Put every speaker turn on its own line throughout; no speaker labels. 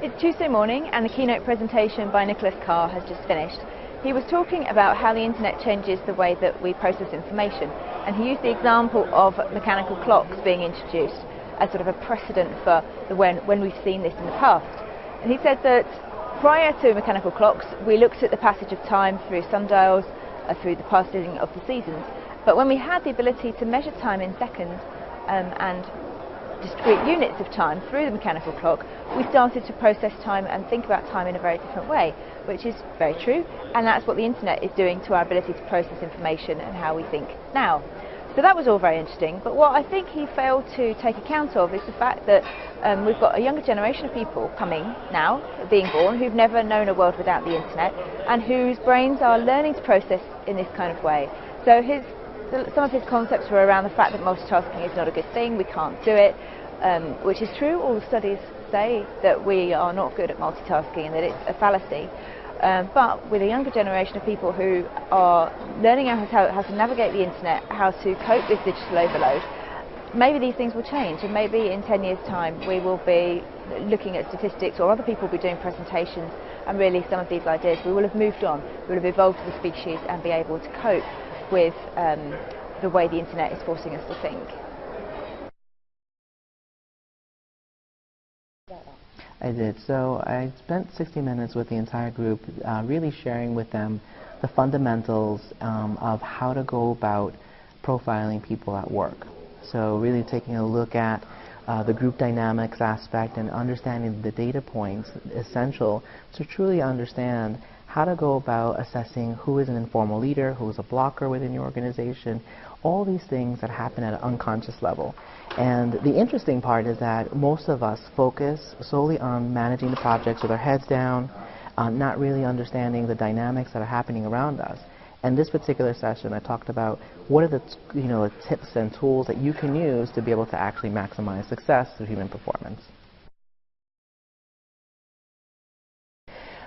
It's Tuesday morning and the keynote presentation by Carr has just finished. He was talking about how the internet changes the way that we process information, and he used the example of mechanical clocks being introduced as sort of a precedent for when we've seen this in the past. And he said that prior to mechanical clocks we looked at the passage of time through sundials, through the passing of the seasons, but when we had the ability to measure time in seconds and discrete units of time through the mechanical clock, we started to process time and think about time in a very different way, which is very true, and that's what the internet is doing to our ability to process information and how we think now. So that was all very interesting, but what I think he failed to take account of is the fact that we've got a younger generation of people coming now, being born, who've never known a world without the internet and whose brains are learning to process in this kind of way. So some of his concepts were around the fact that multitasking is not a good thing, we can't do it, which is true. All the studies say that we are not good at multitasking and that it's a fallacy. But with a younger generation of people who are learning how to navigate the internet, how to cope with digital overload, maybe these things will change, and maybe in 10 years' time we will be looking at statistics, or other people will be doing presentations, and really some of these ideas we will have moved on, we will have evolved as a species and be able to cope with the way the internet is forcing us to think.
I did. So I spent 60 minutes with the entire group, really sharing with them the fundamentals of how to go about profiling people at work. So really taking a look at the group dynamics aspect and understanding the data points essential to truly understand how to go about assessing who is an informal leader, who is a blocker within your organization, all these things that happen at an unconscious level. And the interesting part is that most of us focus solely on managing the projects with our heads down, not really understanding the dynamics that are happening around us. And this particular session, I talked about what are the tips and tools that you can use to be able to actually maximize success through human performance.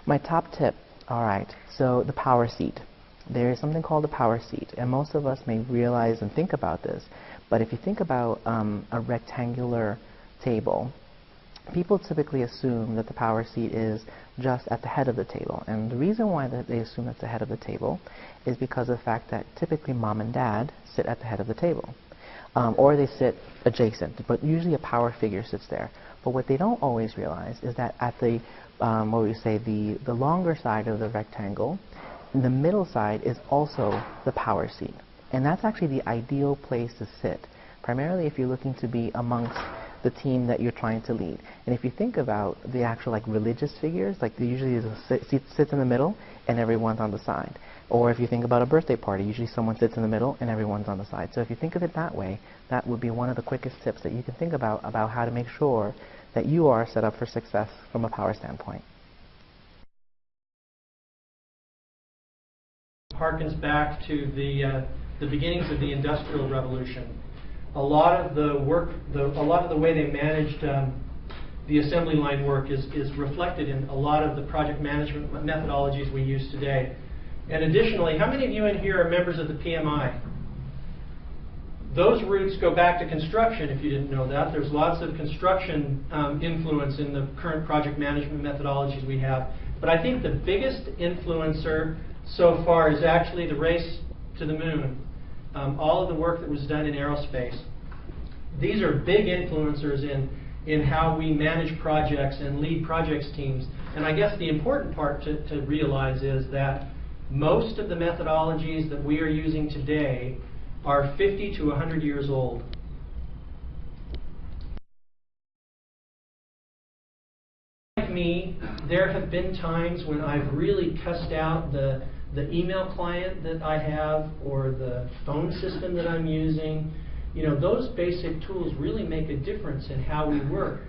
My top tip, all right, so the power seat. There is something called a power seat, and most of us may realize and think about this, but if you think about a rectangular table, people typically assume that the power seat is just at the head of the table. And the reason why they assume that's the head of the table is because of the fact that typically mom and dad sit at the head of the table. Or they sit adjacent, but usually a power figure sits there. But what they don't always realize is that at the, the longer side of the rectangle, the middle side is also the power seat. And that's actually the ideal place to sit, primarily if you're looking to be amongst the team that you're trying to lead. And if you think about the actual religious figures, usually the seat sits in the middle and everyone's on the side. Or if you think about a birthday party, usually someone sits in the middle and everyone's on the side. So if you think of it that way, that would be one of the quickest tips that you can think about how to make sure that you are set up for success from a power standpoint.
Harkens back to the beginnings of the Industrial Revolution. A lot of the work, a lot of the way they managed the assembly line work is reflected in a lot of the project management methodologies we use today. And additionally, how many of you in here are members of the PMI? Those roots go back to construction, if you didn't know that. There's lots of construction influence in the current project management methodologies we have. But I think the biggest influencer so far is actually the race to the moon. All of the work that was done in aerospace. These are big influencers in how we manage projects and lead projects teams. And I guess the important part to realize is that most of the methodologies that we are using today are 50 to 100 years old. Like me, there have been times when I've really cussed out the email client that I have or the phone system that I'm using. Those basic tools really make a difference in how we work.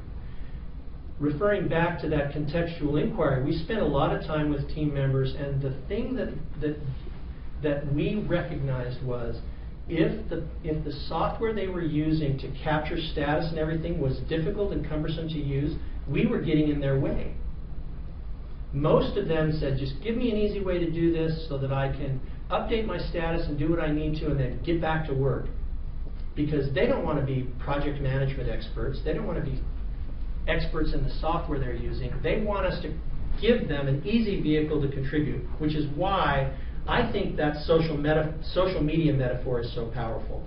Referring back to that contextual inquiry, we spent a lot of time with team members, and the thing that we recognized was if the software they were using to capture status and everything was difficult and cumbersome to use, we were getting in their way. Most of them said, just give me an easy way to do this so that I can update my status and do what I need to and then get back to work. Because they don't want to be project management experts. They don't want to be experts in the software they're using. They want us to give them an easy vehicle to contribute, which is why I think that social media metaphor is so powerful.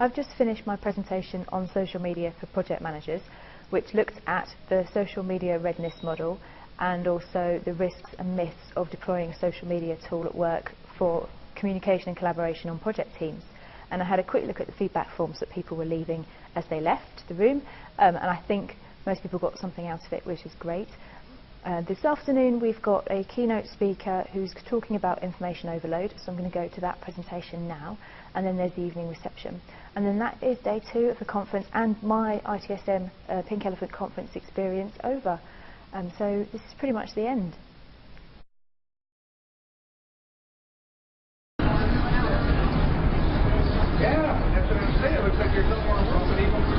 I've just finished my presentation on social media for project managers, which looked at the social media readiness model and also the risks and myths of deploying a social media tool at work for communication and collaboration on project teams. And I had a quick look at the feedback forms that people were leaving as they left the room, and I think most people got something out of it, which is great. This afternoon we've got a keynote speaker who's talking about information overload, so I'm going to go to that presentation now, and then there's the evening reception. And then that is day 2 of the conference and my ITSM Pink Elephant conference experience over. So this is pretty much the end.
Yeah, that's what I'm saying. It looks like there's no more room, but even